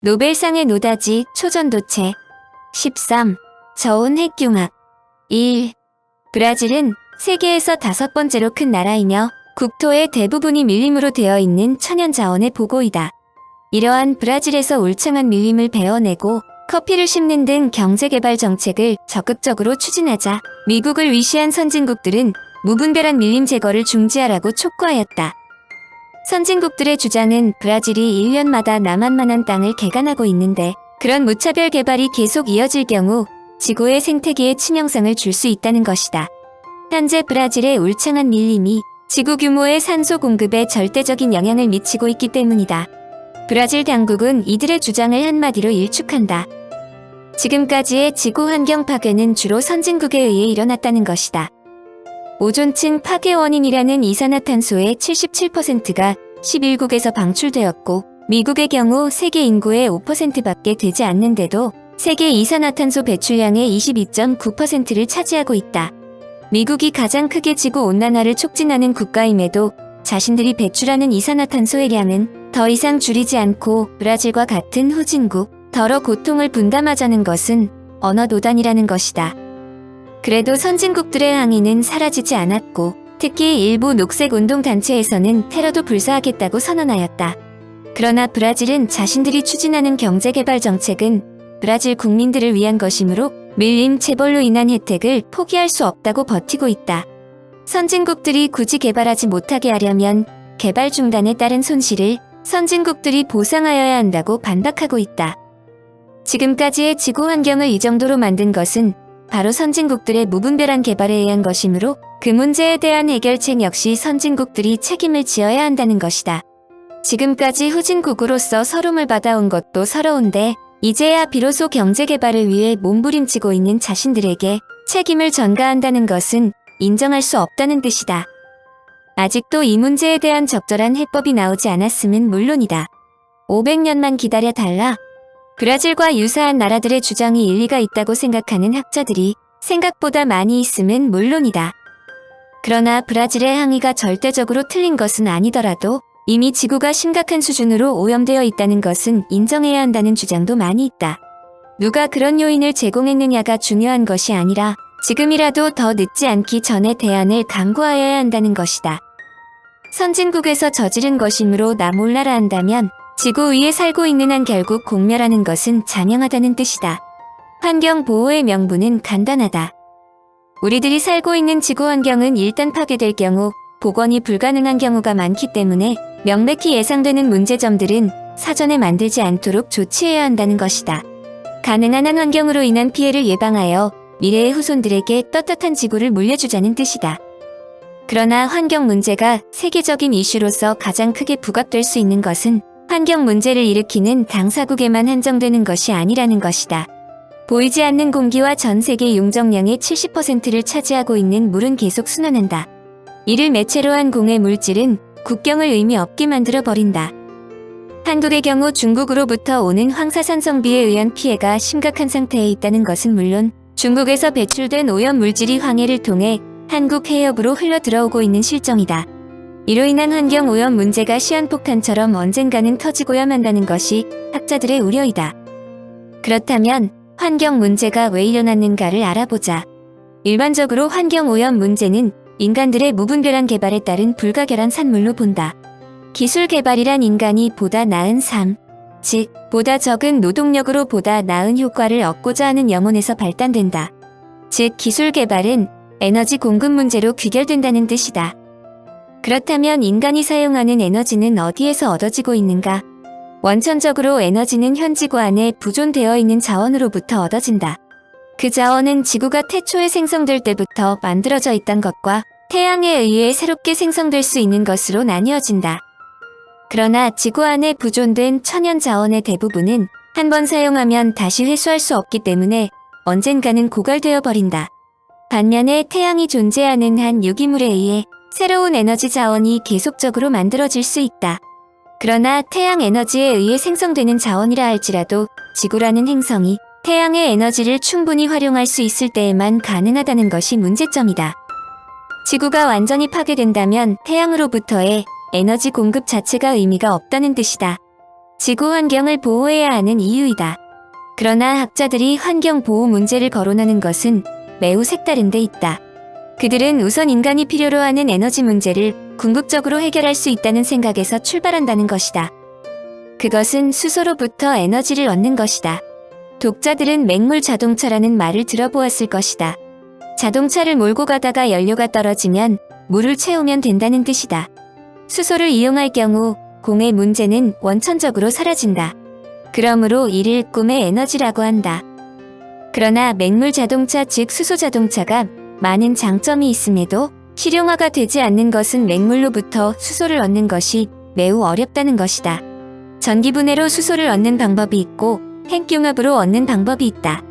노벨상의 노다지 초전도체. 13. 저온 핵융합. 1. 브라질은 세계에서 5번째로 큰 나라이며 국토의 대부분이 밀림으로 되어 있는 천연자원의 보고이다. 이러한 브라질에서 울창한 밀림을 베어내고 커피를 심는 등 경제개발 정책을 적극적으로 추진하자 미국을 위시한 선진국들은 무분별한 밀림 제거를 중지하라고 촉구하였다. 선진국들의 주장은 브라질이 1년마다 남한만한 땅을 개간하고 있는데 그런 무차별 개발이 계속 이어질 경우 지구의 생태계에 치명상을 줄 수 있다는 것이다. 현재 브라질의 울창한 밀림이 지구 규모의 산소 공급에 절대적인 영향을 미치고 있기 때문이다. 브라질 당국은 이들의 주장을 한마디로 일축한다. 지금까지의 지구 환경 파괴는 주로 선진국에 의해 일어났다는 것이다. 오존층 파괴 원인이라는 이산화탄소의 77%가 11국에서 방출되었고 미국의 경우 세계 인구의 5%밖에 되지 않는데도 세계 이산화탄소 배출량의 22.9%를 차지하고 있다. 미국이 가장 크게 지구온난화를 촉진하는 국가임에도 자신들이 배출하는 이산화탄소의 량은 더 이상 줄이지 않고 브라질과 같은 후진국, 더러 고통을 분담하자는 것은 언어노단이라는 것이다. 그래도 선진국들의 항의는 사라지지 않았고 특히 일부 녹색운동단체에서는 테러도 불사하겠다고 선언하였다. 그러나 브라질은 자신들이 추진하는 경제개발 정책은 브라질 국민들을 위한 것이므로 밀림 재벌로 인한 혜택을 포기할 수 없다고 버티고 있다. 선진국들이 굳이 개발하지 못하게 하려면 개발 중단에 따른 손실을 선진국들이 보상하여야 한다고 반박하고 있다. 지금까지의 지구 환경을 이 정도로 만든 것은 바로 선진국들의 무분별한 개발에 의한 것이므로 그 문제에 대한 해결책 역시 선진국들이 책임을 지어야 한다는 것이다. 지금까지 후진국으로서 서름을 받아온 것도 서러운데 이제야 비로소 경제개발을 위해 몸부림치고 있는 자신들에게 책임을 전가한다는 것은 인정할 수 없다는 뜻이다. 아직도 이 문제에 대한 적절한 해법이 나오지 않았음은 물론이다. 500년만 기다려 달라. 브라질과 유사한 나라들의 주장이 일리가 있다고 생각하는 학자들이 생각보다 많이 있음은 물론이다. 그러나 브라질의 항의가 절대적으로 틀린 것은 아니더라도 이미 지구가 심각한 수준으로 오염되어 있다는 것은 인정해야 한다는 주장도 많이 있다. 누가 그런 요인을 제공했느냐가 중요한 것이 아니라 지금이라도 더 늦지 않기 전에 대안을 강구하여야 한다는 것이다. 선진국에서 저지른 것이므로 나 몰라라 한다면 지구 위에 살고 있는 한 결국 공멸하는 것은 잔영하다는 뜻이다. 환경 보호의 명분은 간단하다. 우리들이 살고 있는 지구 환경은 일단 파괴될 경우 복원이 불가능한 경우가 많기 때문에 명백히 예상되는 문제점들은 사전에 만들지 않도록 조치해야 한다는 것이다. 가능한 한 환경으로 인한 피해를 예방하여 미래의 후손들에게 떳떳한 지구를 물려주자는 뜻이다. 그러나 환경 문제가 세계적인 이슈로서 가장 크게 부각될 수 있는 것은 환경 문제를 일으키는 당사국에만 한정되는 것이 아니라는 것이다. 보이지 않는 공기와 전 세계 용적량의 70%를 차지하고 있는 물은 계속 순환한다. 이를 매체로 한 공해 물질은 국경을 의미 없게 만들어버린다. 한국의 경우 중국으로부터 오는 황사산성비에 의한 피해가 심각한 상태에 있다는 것은 물론 중국에서 배출된 오염 물질이 황해를 통해 한국 해협으로 흘러 들어오고 있는 실정이다. 이로 인한 환경 오염 문제가 시한폭탄처럼 언젠가는 터지고야 한다는 것이 학자들의 우려이다. 그렇다면 환경 문제가 왜 일어났는가를 알아보자. 일반적으로 환경 오염 문제는 인간들의 무분별한 개발에 따른 불가결한 산물로 본다. 기술 개발이란 인간이 보다 나은 삶, 즉 보다 적은 노동력으로 보다 나은 효과를 얻고자 하는 염원에서 발단된다. 즉 기술 개발은 에너지 공급 문제로 귀결된다는 뜻이다. 그렇다면 인간이 사용하는 에너지는 어디에서 얻어지고 있는가? 원천적으로 에너지는 현지구 안에 보존되어 있는 자원으로부터 얻어진다. 그 자원은 지구가 태초에 생성될 때부터 만들어져 있던 것과 태양에 의해 새롭게 생성될 수 있는 것으로 나뉘어진다. 그러나 지구 안에 보존된 천연 자원의 대부분은 한 번 사용하면 다시 회수할 수 없기 때문에 언젠가는 고갈되어 버린다. 반면에 태양이 존재하는 한 유기물에 의해 새로운 에너지 자원이 계속적으로 만들어질 수 있다. 그러나 태양 에너지에 의해 생성되는 자원이라 할지라도 지구라는 행성이 태양의 에너지를 충분히 활용할 수 있을 때에만 가능하다는 것이 문제점이다. 지구가 완전히 파괴된다면 태양으로부터의 에너지 공급 자체가 의미가 없다는 뜻이다. 지구 환경을 보호해야 하는 이유이다. 그러나 학자들이 환경 보호 문제를 거론하는 것은 매우 색다른 데 있다. 그들은 우선 인간이 필요로 하는 에너지 문제를 궁극적으로 해결할 수 있다는 생각에서 출발한다는 것이다. 그것은 수소로부터 에너지를 얻는 것이다. 독자들은 맹물 자동차라는 말을 들어보았을 것이다. 자동차를 몰고 가다가 연료가 떨어지면 물을 채우면 된다는 뜻이다. 수소를 이용할 경우 공의 문제는 원천적으로 사라진다. 그러므로 이를 꿈의 에너지라고 한다. 그러나 맹물 자동차 즉 수소 자동차가 많은 장점이 있음에도 실용화가 되지 않는 것은 맹물로부터 수소를 얻는 것이 매우 어렵다는 것이다. 전기분해로 수소를 얻는 방법이 있고 핵융합으로 얻는 방법이 있다.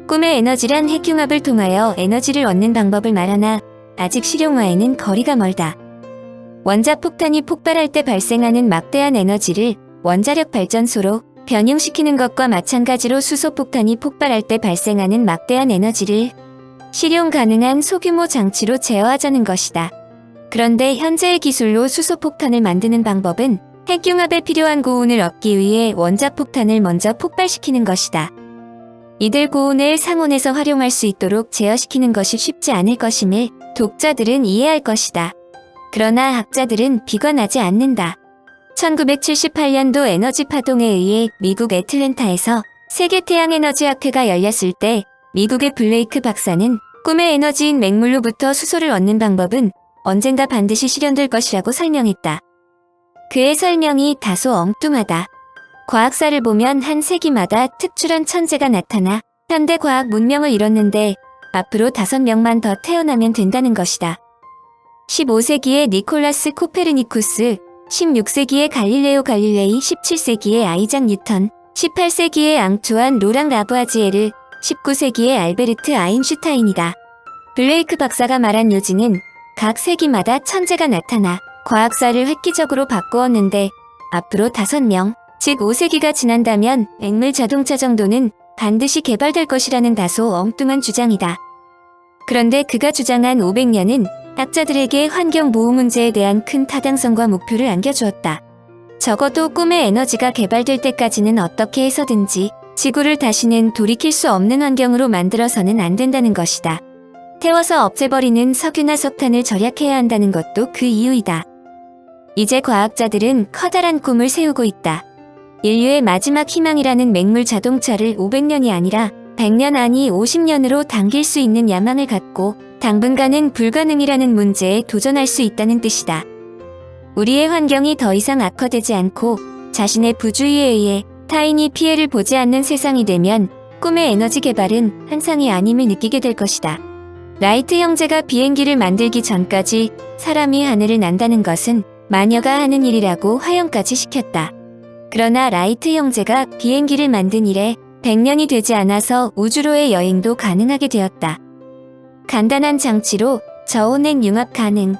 꿈의 에너지란 핵융합을 통하여 에너지를 얻는 방법을 말하나 아직 실용화에는 거리가 멀다. 원자폭탄이 폭발할 때 발생하는 막대한 에너지를 원자력 발전소로 변형시키는 것과 마찬가지로 수소폭탄이 폭발할 때 발생하는 막대한 에너지를 실용 가능한 소규모 장치로 제어하자는 것이다. 그런데 현재의 기술로 수소폭탄을 만드는 방법은 핵융합에 필요한 고온을 얻기 위해 원자폭탄을 먼저 폭발시키는 것이다. 이들 고온을 상온에서 활용할 수 있도록 제어시키는 것이 쉽지 않을 것임을 독자들은 이해할 것이다. 그러나 학자들은 비관하지 않는다. 1978년도 에너지 파동에 의해 미국 애틀랜타에서 세계 태양에너지학회가 열렸을 때 미국의 블레이크 박사는 꿈의 에너지인 맹물로부터 수소를 얻는 방법은 언젠가 반드시 실현될 것이라고 설명했다. 그의 설명이 다소 엉뚱하다. 과학사를 보면 한 세기마다 특출한 천재가 나타나 현대 과학 문명을 이뤘는데 앞으로 5명만 더 태어나면 된다는 것이다. 15세기의 니콜라스 코페르니쿠스, 16세기의 갈릴레오 갈릴레이, 17세기의 아이작 뉴턴, 18세기의 앙투안 로랑 라부아지에르, 19세기의 알베르트 아인슈타인이다. 블레이크 박사가 말한 요지는 각 세기마다 천재가 나타나 과학사를 획기적으로 바꾸었는데 앞으로 5명, 즉 5세기가 지난다면 맹물 자동차 정도는 반드시 개발될 것이라는 다소 엉뚱한 주장이다. 그런데 그가 주장한 500년은 학자들에게 환경 보호 문제에 대한 큰 타당성과 목표를 안겨주었다. 적어도 꿈의 에너지가 개발될 때까지는 어떻게 해서든지 지구를 다시는 돌이킬 수 없는 환경으로 만들어서는 안 된다는 것이다. 태워서 없애버리는 석유나 석탄을 절약해야 한다는 것도 그 이유이다. 이제 과학자들은 커다란 꿈을 세우고 있다. 인류의 마지막 희망이라는 맹물 자동차를 500년이 아니라 100년 아니 50년으로 당길 수 있는 야망을 갖고 당분간은 불가능이라는 문제에 도전할 수 있다는 뜻이다. 우리의 환경이 더 이상 악화되지 않고 자신의 부주의에 의해 타인이 피해를 보지 않는 세상이 되면 꿈의 에너지 개발은 환상이 아님을 느끼게 될 것이다. 라이트 형제가 비행기를 만들기 전까지 사람이 하늘을 난다는 것은 마녀가 하는 일이라고 화형까지 시켰다. 그러나 라이트 형제가 비행기를 만든 이래 100년이 되지 않아서 우주로의 여행도 가능하게 되었다. 간단한 장치로 저온핵 융합 가능.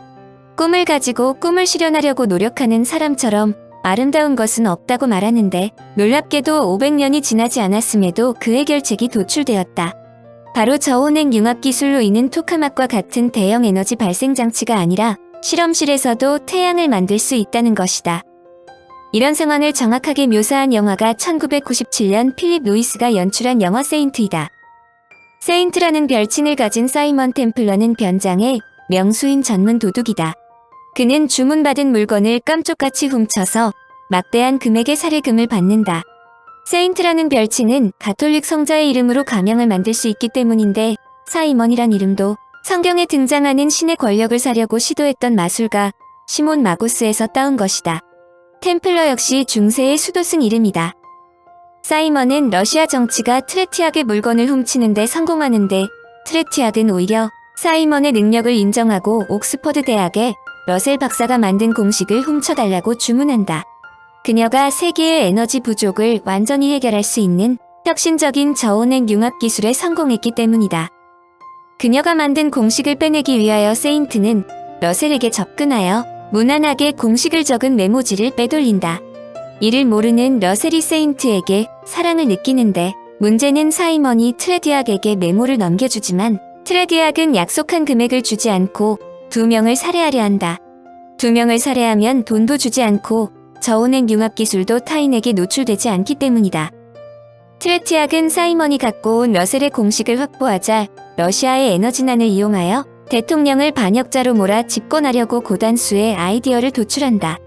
꿈을 가지고 꿈을 실현하려고 노력하는 사람처럼 아름다운 것은 없다고 말하는데 놀랍게도 500년이 지나지 않았음에도 그 해결책이 도출되었다. 바로 저온핵 융합 기술로 있는 토카막과 같은 대형 에너지 발생 장치가 아니라 실험실에서도 태양을 만들 수 있다는 것이다. 이런 상황을 정확하게 묘사한 영화가 1997년 필립 노이스가 연출한 영화 세인트이다. 세인트라는 별칭을 가진 사이먼 템플러는 변장의 명수인 전문 도둑이다. 그는 주문받은 물건을 깜쪽같이 훔쳐서 막대한 금액의 사례금을 받는다. 세인트라는 별칭은 가톨릭 성자의 이름으로 가명을 만들 수 있기 때문인데 사이먼이란 이름도 성경에 등장하는 신의 권력을 사려고 시도했던 마술가 시몬 마고스에서 따온 것이다. 템플러 역시 중세의 수도승 이름이다. 사이먼은 러시아 정치가 트레티악의 물건을 훔치는데 성공하는데 트레티악은 오히려 사이먼의 능력을 인정하고 옥스퍼드 대학에 러셀 박사가 만든 공식을 훔쳐달라고 주문한다. 그녀가 세계의 에너지 부족을 완전히 해결할 수 있는 혁신적인 저온핵 융합 기술에 성공했기 때문이다. 그녀가 만든 공식을 빼내기 위하여 세인트는 러셀에게 접근하여 무난하게 공식을 적은 메모지를 빼돌린다. 이를 모르는 러셀이 세인트에게 사랑을 느끼는데 문제는 사이먼이 트레디악에게 메모를 넘겨주지만 트레디악은 약속한 금액을 주지 않고 2명을 살해하려 한다. 2명을 살해하면 돈도 주지 않고 저온핵 융합 기술도 타인에게 노출되지 않기 때문이다. 트레티악은 사이먼이 갖고 온 러셀의 공식을 확보하자 러시아의 에너지난을 이용하여 대통령을 반역자로 몰아 집권하려고 고단수의 아이디어를 도출한다.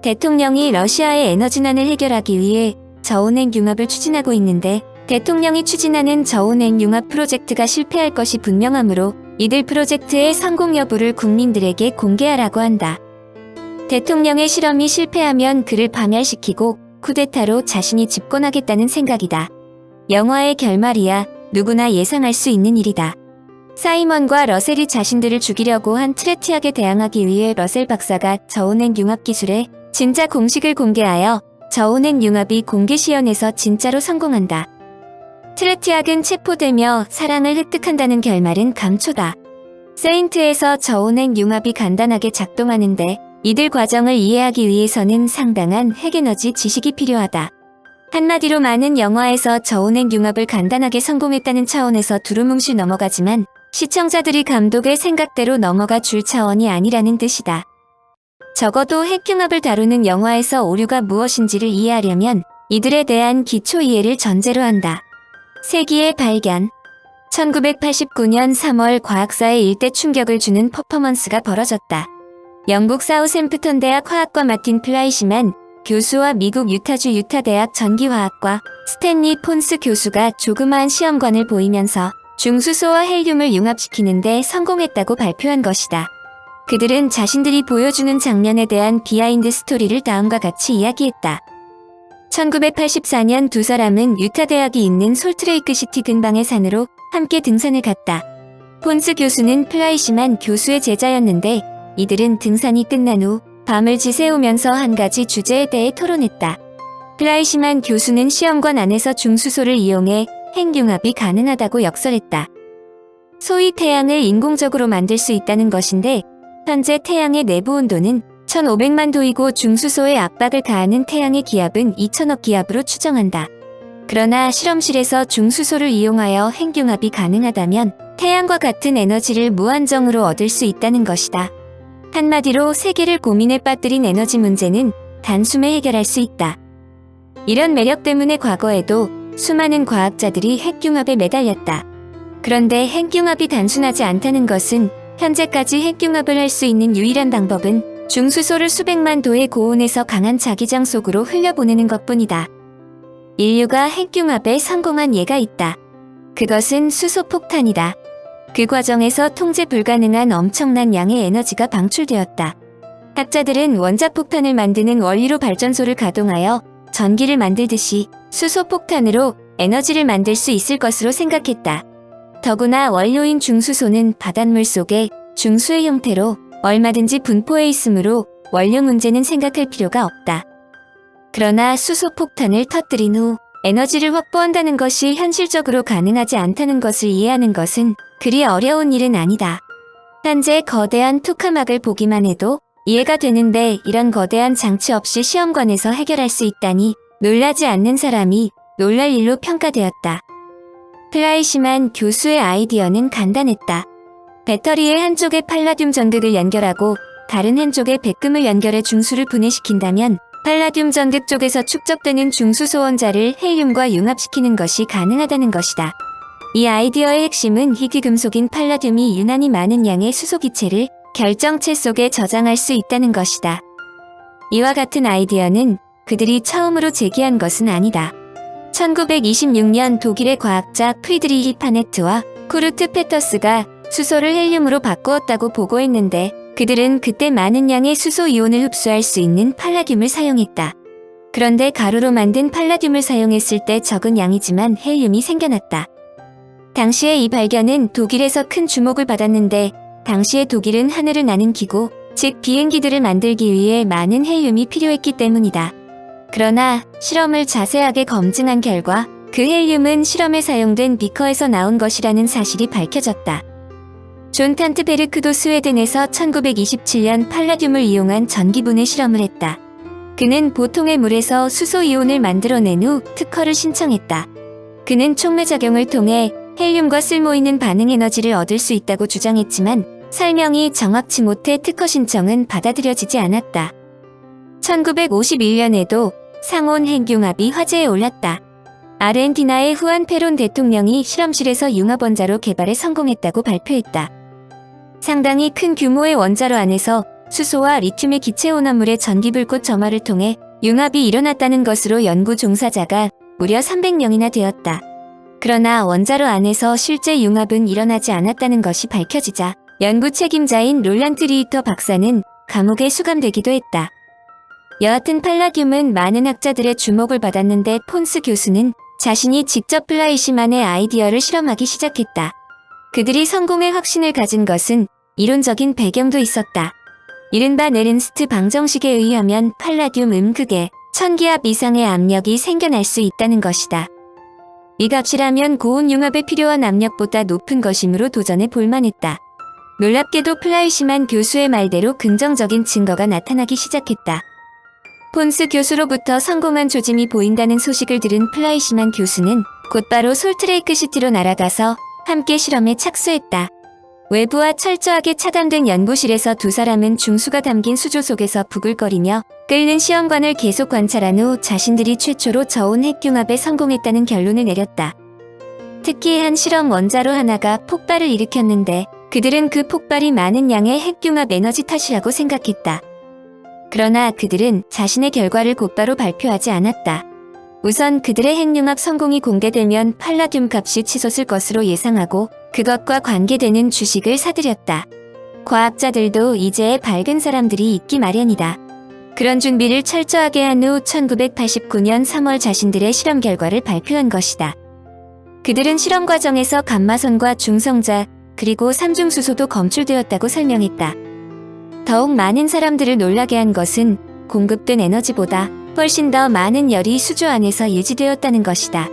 대통령이 러시아의 에너지난을 해결하기 위해 저온핵 융합을 추진하고 있는데 대통령이 추진하는 저온핵 융합 프로젝트가 실패할 것이 분명하므로 이들 프로젝트의 성공 여부를 국민들에게 공개하라고 한다. 대통령의 실험이 실패하면 그를 파멸시키고 쿠데타로 자신이 집권하겠다는 생각이다. 영화의 결말이야 누구나 예상할 수 있는 일이다. 사이먼과 러셀이 자신들을 죽이려고 한 트레티악에 대항하기 위해 러셀 박사가 저온핵 융합 기술의 진짜 공식을 공개하여 저온핵 융합이 공개 시연에서 진짜로 성공한다. 트레티악은 체포되며 사랑을 획득한다는 결말은 감초다. 세인트에서 저온핵 융합이 간단하게 작동하는데 이들 과정을 이해하기 위해서는 상당한 핵에너지 지식이 필요하다. 한마디로 많은 영화에서 저온핵 융합을 간단하게 성공했다는 차원에서 두루뭉실 넘어가지만 시청자들이 감독의 생각대로 넘어가 줄 차원이 아니라는 뜻이다. 적어도 핵융합을 다루는 영화에서 오류가 무엇인지를 이해하려면 이들에 대한 기초 이해를 전제로 한다. 세기의 발견 1989년 3월 과학사에 일대 충격을 주는 퍼포먼스가 벌어졌다. 영국 사우샘프턴 대학 화학과 마틴 플라이시만 교수와 미국 유타주 유타대학 전기화학과 스탠리 폰스 교수가 조그마한 시험관을 보이면서 중수소와 헬륨을 융합시키는데 성공했다고 발표한 것이다. 그들은 자신들이 보여주는 장면에 대한 비하인드 스토리를 다음과 같이 이야기했다. 1984년 두 사람은 유타대학이 있는 솔트레이크시티 근방의 산으로 함께 등산을 갔다. 폰스 교수는 플라이시만 교수의 제자였는데 이들은 등산이 끝난 후 밤을 지새우면서 한 가지 주제에 대해 토론했다. 플라이시만 교수는 시험관 안에서 중수소를 이용해 핵융합이 가능하다고 역설했다. 소위 태양을 인공적으로 만들 수 있다는 것인데 현재 태양의 내부 온도는 1500만 도이고 중수소에 압박을 가하는 태양의 기압은 2000억 기압으로 추정한다. 그러나 실험실에서 중수소를 이용하여 핵융합이 가능하다면 태양과 같은 에너지를 무한정으로 얻을 수 있다는 것이다. 한마디로 세계를 고민에 빠뜨린 에너지 문제는 단숨에 해결할 수 있다. 이런 매력 때문에 과거에도 수많은 과학자들이 핵융합에 매달렸다. 그런데 핵융합이 단순하지 않다는 것은 현재까지 핵융합을 할 수 있는 유일한 방법은 중수소를 수백만 도의 고온에서 강한 자기장 속으로 흘려보내는 것뿐이다. 인류가 핵융합에 성공한 예가 있다. 그것은 수소폭탄이다. 그 과정에서 통제 불가능한 엄청난 양의 에너지가 방출되었다. 학자들은 원자폭탄을 만드는 원리로 발전소를 가동하여 전기를 만들듯이 수소폭탄으로 에너지를 만들 수 있을 것으로 생각했다. 더구나 원료인 중수소는 바닷물 속에 중수의 형태로 얼마든지 분포해 있으므로 원료 문제는 생각할 필요가 없다. 그러나 수소폭탄을 터뜨린 후 에너지를 확보한다는 것이 현실적으로 가능하지 않다는 것을 이해하는 것은 그리 어려운 일은 아니다. 현재 거대한 토카막을 보기만 해도 이해가 되는데 이런 거대한 장치 없이 시험관에서 해결할 수 있다니 놀라지 않는 사람이 놀랄 일로 평가되었다. 플라이시만 교수의 아이디어는 간단했다. 배터리의 한쪽에 팔라듐 전극을 연결하고 다른 한쪽에 백금을 연결해 중수를 분해시킨다면 팔라듐 전극 쪽에서 축적되는 중수소 원자를 헬륨과 융합시키는 것이 가능하다는 것이다. 이 아이디어의 핵심은 희귀금속인 팔라듐이 유난히 많은 양의 수소기체를 결정체 속에 저장할 수 있다는 것이다. 이와 같은 아이디어는 그들이 처음으로 제기한 것은 아니다. 1926년 독일의 과학자 프리드리히 파네트와 쿠르트 페터스가 수소를 헬륨으로 바꾸었다고 보고했는데 그들은 그때 많은 양의 수소 이온을 흡수할 수 있는 팔라듐을 사용했다. 그런데 가루로 만든 팔라듐을 사용했을 때 적은 양이지만 헬륨이 생겨났다. 당시의 이 발견은 독일에서 큰 주목을 받았는데 당시의 독일은 하늘을 나는 기구, 즉 비행기들을 만들기 위해 많은 헬륨이 필요했기 때문이다. 그러나 실험을 자세하게 검증한 결과 그 헬륨은 실험에 사용된 비커에서 나온 것이라는 사실이 밝혀졌다. 존 탄트베르크도 스웨덴에서 1927년 팔라듐을 이용한 전기분해 실험을 했다. 그는 보통의 물에서 수소이온을 만들어낸 후 특허를 신청했다. 그는 촉매작용을 통해 헬륨과 쓸모있는 반응 에너지를 얻을 수 있다고 주장했지만 설명이 정확치 못해 특허 신청은 받아들여지지 않았다. 1951년에도 상온 핵융합이 화제에 올랐다. 아르헨티나의 후안 페론 대통령이 실험실에서 융합 원자로 개발에 성공했다고 발표했다. 상당히 큰 규모의 원자로 안에서 수소와 리튬의 기체 혼합물의 전기불꽃 점화를 통해 융합이 일어났다는 것으로 연구 종사자가 무려 300명이나 되었다. 그러나 원자로 안에서 실제 융합은 일어나지 않았다는 것이 밝혀지자 연구 책임자인 롤란트 리히터 박사는 감옥에 수감되기도 했다. 여하튼 팔라듐은 많은 학자들의 주목을 받았는데 폰스 교수는 자신이 직접 플라이시만의 아이디어를 실험하기 시작했다. 그들이 성공의 확신을 가진 것은 이론적인 배경도 있었다. 이른바 네른스트 방정식에 의하면 팔라듐 음극에 1000기압 이상의 압력이 생겨날 수 있다는 것이다. 이 값이라면 고온 융합에 필요한 압력보다 높은 것이므로 도전해 볼만했다. 놀랍게도 플라이시만 교수의 말대로 긍정적인 증거가 나타나기 시작했다. 폰스 교수로부터 성공한 조짐이 보인다는 소식을 들은 플라이시만 교수는 곧바로 솔트레이크 시티로 날아가서 함께 실험에 착수했다. 외부와 철저하게 차단된 연구실에서 두 사람은 중수가 담긴 수조 속에서 부글거리며 끓는 시험관을 계속 관찰한 후 자신들이 최초로 저온 핵융합에 성공했다는 결론을 내렸다. 특히 한 실험 원자로 하나가 폭발을 일으켰는데 그들은 그 폭발이 많은 양의 핵융합 에너지 탓이라고 생각했다. 그러나 그들은 자신의 결과를 곧바로 발표하지 않았다. 우선 그들의 핵융합 성공이 공개되면 팔라듐 값이 치솟을 것으로 예상하고 그것과 관계되는 주식을 사들였다. 과학자들도 이제의 밝은 사람들이 있기 마련이다. 그런 준비를 철저하게 한 후 1989년 3월 자신들의 실험 결과를 발표한 것이다. 그들은 실험 과정에서 감마선과 중성자 그리고 삼중수소도 검출되었다고 설명했다. 더욱 많은 사람들을 놀라게 한 것은 공급된 에너지보다 훨씬 더 많은 열이 수조 안에서 유지되었다는 것이다.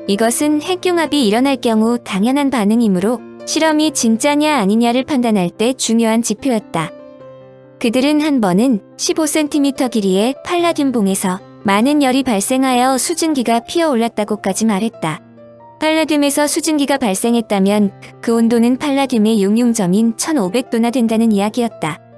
이것은 핵융합이 일어날 경우 당연한 반응이므로 실험이 진짜냐 아니냐를 판단할 때 중요한 지표였다. 그들은 한 번은 15cm 길이의 팔라듐 봉에서 많은 열이 발생하여 수증기가 피어올랐다고까지 말했다. 팔라듐에서 수증기가 발생했다면 그 온도는 팔라듐의 용융점인 1500도나 된다는 이야기였다.